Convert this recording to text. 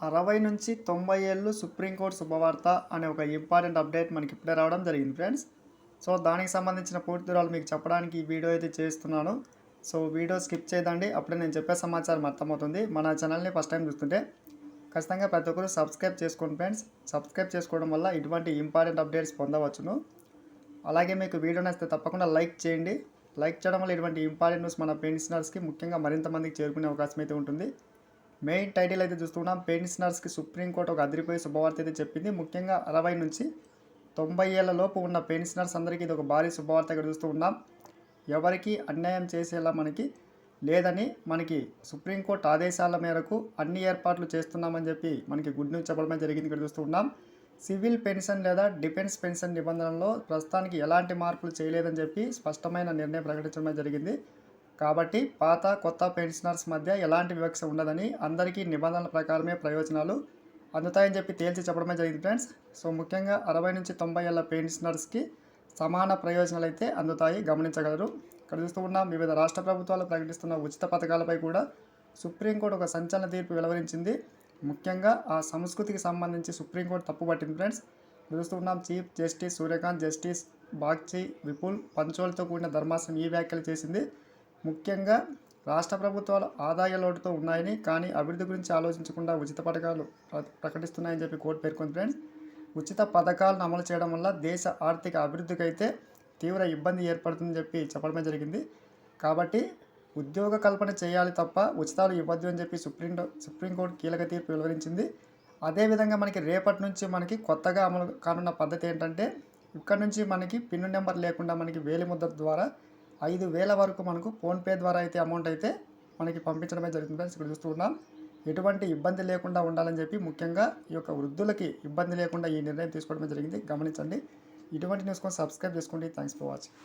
60 నుంచి 90 ఏళ్ళు సుప్రీంకోర్టు శుభవార్త అనే ఒక ఇంపార్టెంట్ అప్డేట్ మనకి ఇప్పుడే రావడం జరిగింది ఫ్రెండ్స్. సో దానికి సంబంధించిన పూర్తి వివరాలు మీకు చెప్పడానికి ఈ వీడియో అయితే చేస్తున్నాను. సో వీడియో స్కిప్ చేయదండి, అప్పుడే నేను చెప్పే సమాచారం అర్థమవుతుంది. మన ఛానల్ని ఫస్ట్ టైం చూస్తుంటే ఖచ్చితంగా ప్రతి ఒక్కరు సబ్స్క్రైబ్ చేసుకోండి ఫ్రెండ్స్. సబ్స్క్రైబ్ చేసుకోవడం వల్ల ఇటువంటి ఇంపార్టెంట్ అప్డేట్స్ పొందవచ్చును. అలాగే మీకు వీడియో నచ్చితే తప్పకుండా లైక్ చేయండి. లైక్ చేయడం వల్ల ఇటువంటి ఇంపార్టెంట్ న్యూస్ మన పెన్షనర్స్కి ముఖ్యంగా మరింత మందికి చేరుకునే అవకాశం అయితే ఉంటుంది. మెయిన్ టైటిల్ అయితే చూస్తున్నాం, పెన్షనర్స్కి సుప్రీంకోర్టు ఒక అదిరిపోయే శుభవార్త అయితే చెప్పింది. ముఖ్యంగా 60 నుంచి 90 ఏళ్ల లోపు ఉన్న పెన్షనర్స్ అందరికీ ఇది ఒక భారీ శుభవార్త ఇక్కడ చూస్తూ ఉన్నాం. ఎవరికి అన్యాయం చేసేలా లేదని మనకి సుప్రీంకోర్టు ఆదేశాల మేరకు అన్ని ఏర్పాట్లు చేస్తున్నామని చెప్పి మనకి గుడ్ న్యూస్ చెప్పడమే జరిగింది. ఇక్కడ చూస్తూ ఉన్నాం, సివిల్ పెన్షన్ లేదా డిఫెన్స్ పెన్షన్ నిబంధనల్లో ప్రస్తుతానికి ఎలాంటి మార్పులు చేయలేదని చెప్పి స్పష్టమైన నిర్ణయం ప్రకటించడమే జరిగింది. కాబట్టి పాత కొత్త పెన్షనర్స్ మధ్య ఎలాంటి వివక్ష ఉండదని, అందరికీ నిబంధనల ప్రకారమే ప్రయోజనాలు అందుతాయని చెప్పి తేల్చి చెప్పడమే జరిగింది ఫ్రెండ్స్. సో ముఖ్యంగా 60 నుంచి 90 ఏళ్ళ పెన్షనర్స్కి సమాన ప్రయోజనాలు అయితే అందుతాయి, గమనించగలరు. ఇక్కడ చూస్తూ ఉన్నాం, వివిధ రాష్ట్ర ప్రభుత్వాలు ప్రకటిస్తున్న ఉచిత పథకాలపై కూడా సుప్రీంకోర్టు ఒక సంచలన తీర్పు వెలువరించింది. ముఖ్యంగా ఆ సంస్కృతికి సంబంధించి సుప్రీంకోర్టు తప్పుపట్టింది ఫ్రెండ్స్. చూస్తూ ఉన్నాం, chief justice Surya Kant, justice Bagchi, Vipul పంచోల్తో కూడిన ధర్మాసనం ఈ వ్యాఖ్యలు చేసింది. ముఖ్యంగా రాష్ట్ర ప్రభుత్వాలు ఆదాయ లోటుతో ఉన్నాయని, కానీ అభివృద్ధి గురించి ఆలోచించకుండా ఉచిత పథకాలు ప్రకటిస్తున్నాయని చెప్పి కోర్టు పేర్కొంది ఫ్రెండ్స్. ఉచిత పథకాలను అమలు చేయడం వల్ల దేశ ఆర్థిక అభివృద్ధికి అయితే తీవ్ర ఇబ్బంది ఏర్పడుతుందని చెప్పి చెప్పడమే జరిగింది. కాబట్టి ఉద్యోగ కల్పన చేయాలి తప్ప ఉచితాలు ఇవ్వద్దు అని చెప్పి సుప్రీంకోర్టు కీలక తీర్పు వెలువరించింది. అదేవిధంగా మనకి రేపటి నుంచి మనకి కొత్తగా అమలు కానున్న పద్ధతి ఏంటంటే, ఇక్కడ నుంచి మనకి పిన్ నెంబర్ లేకుండా మనకి వేలిముద్ర ద్వారా 5,000 వరకు మనకు ఫోన్పే ద్వారా అయితే అమౌంట్ అయితే మనకి పంపించడమే జరుగుతుంది ఫ్రెండ్స్. ఇక్కడ చూస్తూ ఉన్నాం, ఎటువంటి ఇబ్బంది లేకుండా ఉండాలని చెప్పి ముఖ్యంగా ఈ యొక్క వృద్ధులకి ఇబ్బంది లేకుండా ఈ నిర్ణయం తీసుకోవడమే జరిగింది, గమనించండి. ఇటువంటి న్యూస్ కోసం సబ్స్క్రైబ్ చేసుకోండి. Thanks for watching.